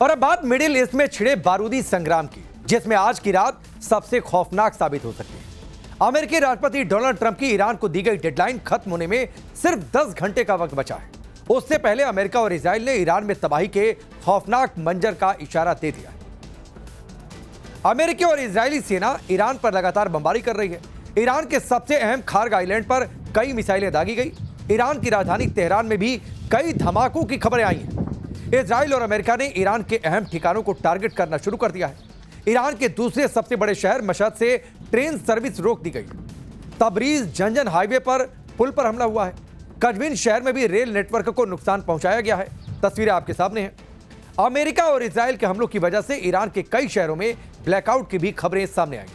और अब बात मिडिल ईस्ट में छिड़े बारूदी संग्राम की, जिसमें आज की रात सबसे खौफनाक साबित हो सकती है। अमेरिकी राष्ट्रपति डोनाल्ड ट्रंप की ईरान को दी गई डेडलाइन खत्म होने में सिर्फ 10 घंटे का वक्त बचा है। उससे पहले अमेरिका और इजराइल ने ईरान में तबाही के खौफनाक मंजर का इशारा दे दिया है। अमेरिकी और इजरायली सेना ईरान पर लगातार बमबारी कर रही है। ईरान के सबसे अहम खार्ग आइलैंड पर कई मिसाइलें दागी गई। ईरान की राजधानी तेहरान में भी कई धमाकों की खबरें आई हैं। इजराइल और अमेरिका ने ईरान के अहम ठिकानों को टारगेट करना शुरू कर दिया है। ईरान के दूसरे सबसे बड़े शहर मशहद से ट्रेन सर्विस रोक दी गई। तबरीज जंजन हाईवे पर पुल पर हमला हुआ है। कजविन शहर में भी रेल नेटवर्क को नुकसान पहुंचाया गया है। तस्वीरें आपके सामने हैं। अमेरिका और इजराइल के हमलों की वजह से ईरान के कई शहरों में ब्लैकआउट की भी खबरें सामने आई।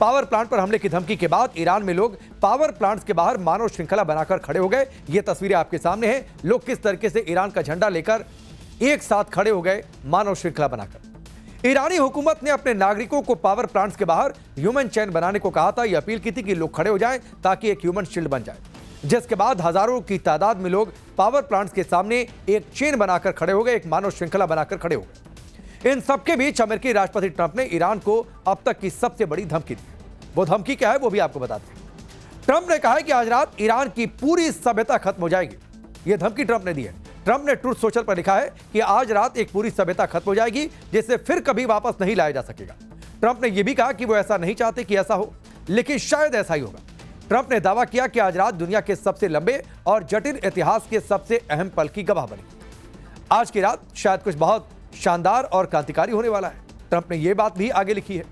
पावर प्लांट पर हमले की धमकी के बाद ईरान में लोग पावर प्लांट्स के बाहर मानव श्रृंखला बनाकर खड़े हो गए। ये तस्वीरें आपके सामने हैं। लोग किस तरीके से ईरान का झंडा लेकर एक साथ खड़े हो गए मानव श्रृंखला बनाकर। ईरानी हुकूमत ने अपने नागरिकों को पावर प्लांट्स के बाहर ह्यूमन चेन बनाने को कहा था। यह अपील की थी कि लोग खड़े हो जाएं ताकि एक ह्यूमन शील्ड बन जाए, जिसके बाद हजारों की तादाद में लोग पावर प्लांट्स के सामने एक चेन बनाकर खड़े हो गए, एक मानव श्रृंखला बनाकर खड़े हो गए। इन सबके बीच अमेरिकी राष्ट्रपति ट्रंप ने ईरान को अब तक की सबसे बड़ी धमकी दी। वो धमकी क्या है वो भी आपको बताते हैं। ट्रंप ने कहा है कि आज रात ईरान की पूरी सभ्यता खत्म हो जाएगी। यह धमकी ट्रंप ने दी है। ट्रंप ने ट्रूथ सोशल पर लिखा है कि आज रात एक पूरी सभ्यता खत्म हो जाएगी, जिसे फिर कभी वापस नहीं लाया जा सकेगा। ट्रंप ने यह भी कहा कि वो ऐसा नहीं चाहते कि ऐसा हो, लेकिन शायद ऐसा ही होगा। ट्रंप ने दावा किया कि आज रात दुनिया के सबसे लंबे और जटिल इतिहास के सबसे अहम पल की गवाह बनी। आज की रात शायद कुछ बहुत शानदार और क्रांतिकारी होने वाला है। ट्रंप ने यह बात भी आगे लिखी है।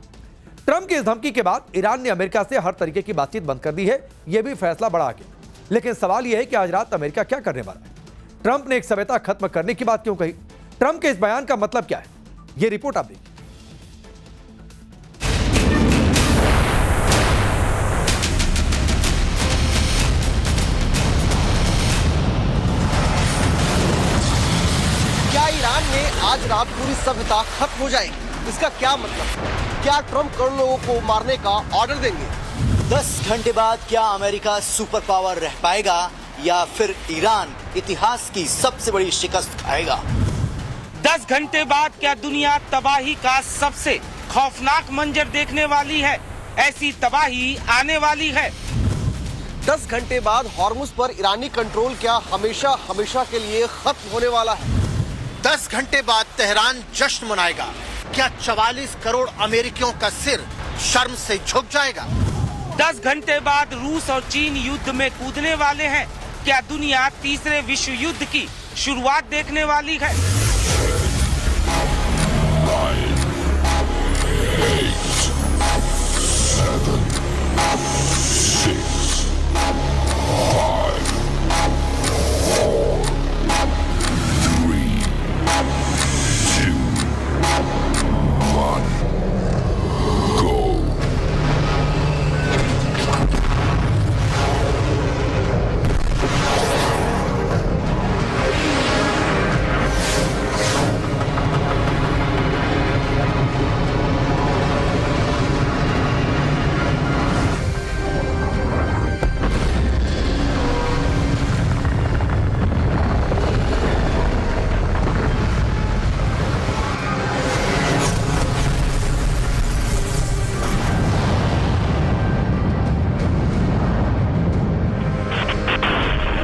ट्रंप की इस धमकी के बाद ईरान ने अमेरिका से हर तरीके की बातचीत बंद कर दी है। यह भी फैसला बड़ा आगे। लेकिन सवाल यह है कि आज रात अमेरिका क्या करने वाला है। ट्रंप ने एक सभ्यता खत्म करने की बात क्यों कही? ट्रंप के इस बयान का मतलब क्या है? यह रिपोर्ट आप देखिए। क्या ईरान में आज रात पूरी सभ्यता खत्म हो जाएगी? इसका क्या मतलब? क्या ट्रंप करोड़ लोगों को मारने का ऑर्डर देंगे? 10 घंटे बाद क्या अमेरिका सुपर पावर रह पाएगा या फिर ईरान इतिहास की सबसे बड़ी शिकस्त खाएगा? 10 घंटे बाद क्या दुनिया तबाही का सबसे खौफनाक मंजर देखने वाली है? ऐसी तबाही आने वाली है। 10 घंटे बाद हॉर्मुज पर ईरानी कंट्रोल क्या हमेशा हमेशा के लिए खत्म होने वाला है? 10 घंटे बाद तेहरान जश्न मनाएगा। क्या 44 करोड़ अमेरिकियों का सिर शर्म से झुक जाएगा? 10 घंटे बाद रूस और चीन युद्ध में कूदने वाले हैं। क्या दुनिया तीसरे विश्व युद्ध की शुरुआत देखने वाली है?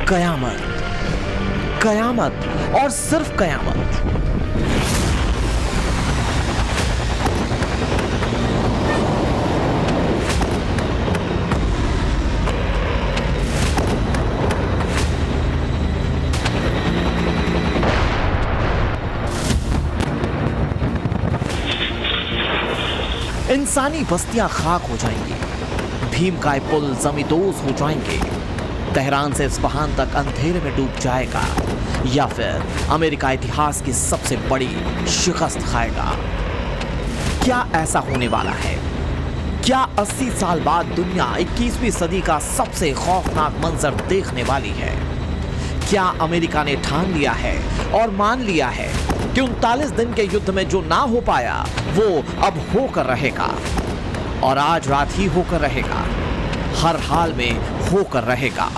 कयामत, कयामत और सिर्फ कयामत। इंसानी बस्तियां खाक हो जाएंगी, भीमकाय पुल जमींदोज हो जाएंगे, तेहरान से इस्फहान तक अंधेरे में डूब जाएगा या फिर अमेरिका इतिहास की सबसे बड़ी शिकस्त खाएगा। क्या ऐसा होने वाला है? क्या 80 साल बाद दुनिया 21वीं सदी का सबसे खौफनाक मंजर देखने वाली है? क्या अमेरिका ने ठान लिया है और मान लिया है कि 39 दिन के युद्ध में जो ना हो पाया वो अब होकर रहेगा, और आज रात ही होकर रहेगा, हर हाल में होकर रहेगा।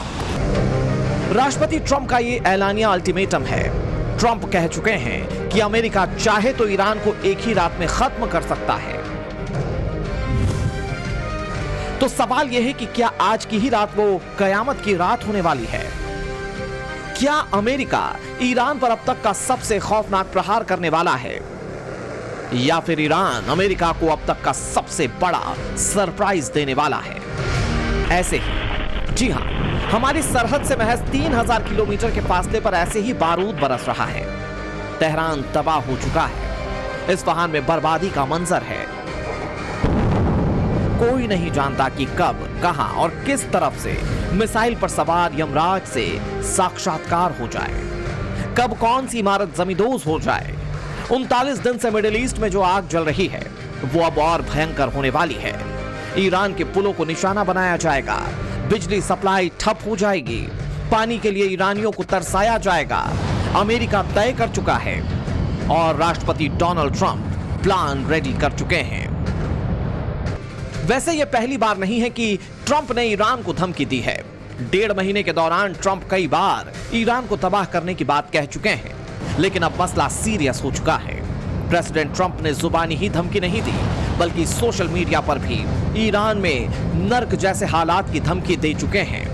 राष्ट्रपति ट्रंप का ये ऐलानिया अल्टीमेटम है। ट्रंप कह चुके हैं कि अमेरिका चाहे तो ईरान को एक ही रात में खत्म कर सकता है। तो सवाल यह है कि क्या आज की ही रात वो कयामत की रात होने वाली है? क्या अमेरिका ईरान पर अब तक का सबसे खौफनाक प्रहार करने वाला है, या फिर ईरान अमेरिका को अब तक का सबसे बड़ा सरप्राइज देने वाला है? ऐसे ही, जी हां, हमारी सरहद से महज 3000 किलोमीटर के फासले पर ऐसे ही बारूद बरस रहा है। तेहरान तबाह हो चुका है। इस्फहान में बर्बादी का मंजर है। कोई नहीं जानता कि कब, कहां और किस तरफ से मिसाइल पर सवार यमराज से साक्षात्कार हो जाए, कब कौन सी इमारत जमींदोज हो जाए। 39 दिन से मिडिल ईस्ट में जो आग जल रही है वो अब और भयंकर होने वाली है। ईरान के पुलों को निशाना बनाया जाएगा, बिजली सप्लाई ठप हो जाएगी, पानी के लिए ईरानियों को तरसाया जाएगा। अमेरिका तय कर चुका है और राष्ट्रपति डोनाल्ड ट्रंप प्लान रेडी कर चुके हैं। वैसे यह पहली बार नहीं है कि ट्रंप ने ईरान को धमकी दी है। 1.5 महीने के दौरान ट्रंप कई बार ईरान को तबाह करने की बात कह चुके हैं, लेकिन अब मसला सीरियस हो चुका है। प्रेसिडेंट ट्रंप ने जुबानी ही धमकी नहीं दी, बल्कि सोशल मीडिया पर भी ईरान में नर्क जैसे हालात की धमकी दे चुके हैं।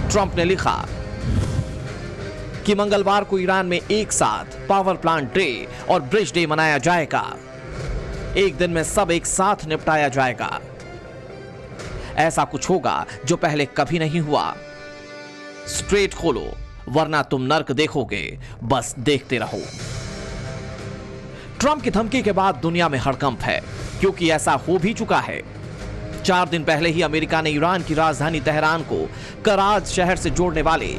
ट्रंप ने लिखा कि मंगलवार को ईरान में एक साथ पावर प्लांट डे और ब्रिज डे मनाया जाएगा। एक दिन में सब एक साथ निपटाया जाएगा। ऐसा कुछ होगा जो पहले कभी नहीं हुआ। स्ट्रेट खोलो वरना तुम नर्क देखोगे, बस देखते रहो। ट्रंप की धमकी के बाद दुनिया में हड़कंप है, क्योंकि ऐसा हो भी चुका है। 4 दिन पहले ही अमेरिका ने ईरान की राजधानी तेहरान को कराज शहर से जोड़ने वाले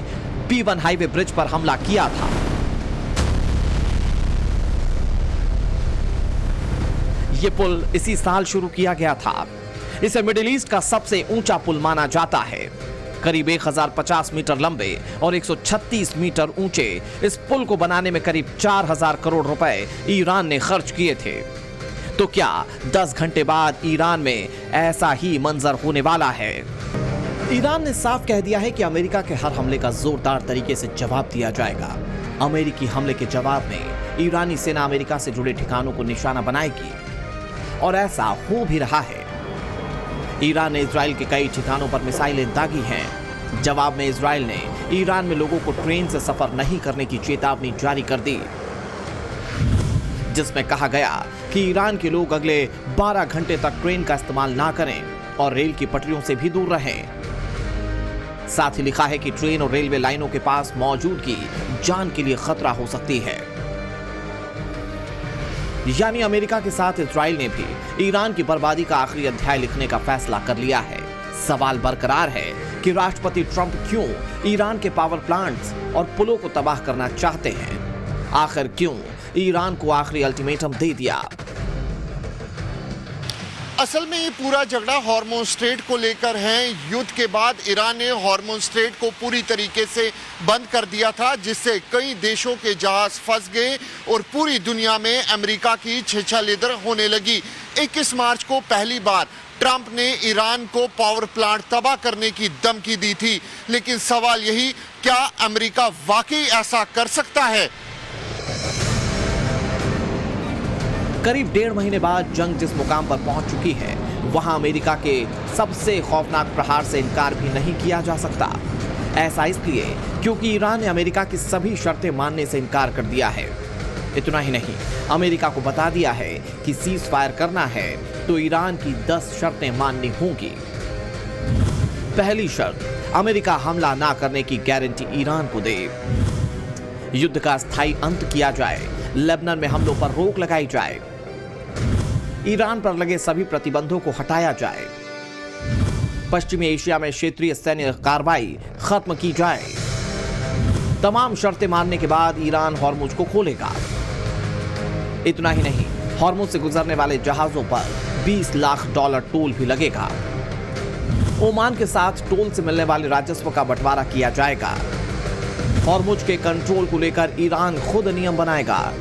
P1 हाईवे ब्रिज पर हमला किया था। यह पुल इसी साल शुरू किया गया था। इसे मिडिल ईस्ट का सबसे ऊंचा पुल माना जाता है। करीब 1050 मीटर लंबे और 136 मीटर ऊंचे इस पुल को बनाने में करीब 4000 करोड़ रुपए ईरान ने खर्च किए थे। तो क्या 10 घंटे बाद ईरान में ऐसा ही मंजर होने वाला है? ईरान ने साफ कह दिया है कि अमेरिका के हर हमले का जोरदार तरीके से जवाब दिया जाएगा। अमेरिकी हमले के जवाब में ईरानी सेना अमेरिका से जुड़े ठिकानों को निशाना बनाएगी, और ऐसा हो भी रहा है। ईरान ने इजराइल के कई ठिकानों पर मिसाइलें दागी हैं। जवाब में इजराइल ने ईरान में लोगों को ट्रेन से सफर नहीं करने की चेतावनी जारी कर दी, जिसमें कहा गया कि ईरान के लोग अगले 12 घंटे तक ट्रेन का इस्तेमाल ना करें और रेल की पटरियों से भी दूर रहें। साथ ही लिखा है कि ट्रेन और रेलवे लाइनों के पास मौजूदगी जान के लिए खतरा हो सकती है। यानी अमेरिका के साथ इजराइल ने भी ईरान की बर्बादी का आखिरी अध्याय लिखने का फैसला कर लिया है। सवाल बरकरार है कि राष्ट्रपति ट्रंप क्यों ईरान के पावर प्लांट्स और पुलों को तबाह करना चाहते हैं। आखिर क्यों ईरान को आखिरी अल्टीमेटम दे दिया? असल में ये पूरा झगड़ा हार्मोन स्ट्रेट को लेकर है। युद्ध के बाद ईरान ने हार्मोन स्ट्रेट को पूरी तरीके से बंद कर दिया था, जिससे कई देशों के जहाज फंस गए और पूरी दुनिया में अमेरिका की छेछालेदर होने लगी। 21 मार्च को पहली बार ट्रंप ने ईरान को पावर प्लांट तबाह करने की धमकी दी थी, लेकिन सवाल यही, क्या अमेरिका वाकई ऐसा कर सकता है? करीब 1.5 महीने बाद जंग जिस मुकाम पर पहुंच चुकी है, वहां अमेरिका के सबसे खौफनाक प्रहार से इनकार भी नहीं किया जा सकता। ऐसा इसलिए क्योंकि ईरान ने अमेरिका की सभी शर्तें मानने से इनकार कर दिया है। इतना ही नहीं, अमेरिका को बता दिया है कि सीज फायर करना है तो ईरान की 10 शर्तें माननी होंगी। पहली शर्त, अमेरिका हमला ना करने की गारंटी ईरान को दे। युद्ध का स्थायी अंत किया जाए। लेबनान में हमलों पर रोक लगाई जाए। ईरान पर लगे सभी प्रतिबंधों को हटाया जाए। पश्चिमी एशिया में क्षेत्रीय सैन्य कार्रवाई खत्म की जाए। तमाम शर्तें मानने के बाद ईरान हॉर्मुज को खोलेगा। इतना ही नहीं, हॉर्मुज से गुजरने वाले जहाजों पर $20 लाख टोल भी लगेगा। ओमान के साथ टोल से मिलने वाले राजस्व का बंटवारा किया जाएगा। हॉर्मुज के कंट्रोल को लेकर ईरान खुद नियम बनाएगा।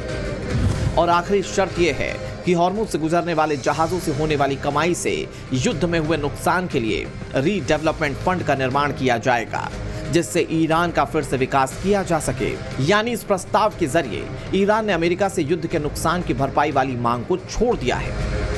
और आखिरी शर्त यह है कि हॉर्मुज से गुजरने वाले जहाजों से होने वाली कमाई से युद्ध में हुए नुकसान के लिए रीडेवलपमेंट फंड का निर्माण किया जाएगा, जिससे ईरान का फिर से विकास किया जा सके। यानी इस प्रस्ताव के जरिए ईरान ने अमेरिका से युद्ध के नुकसान की भरपाई वाली मांग को छोड़ दिया है।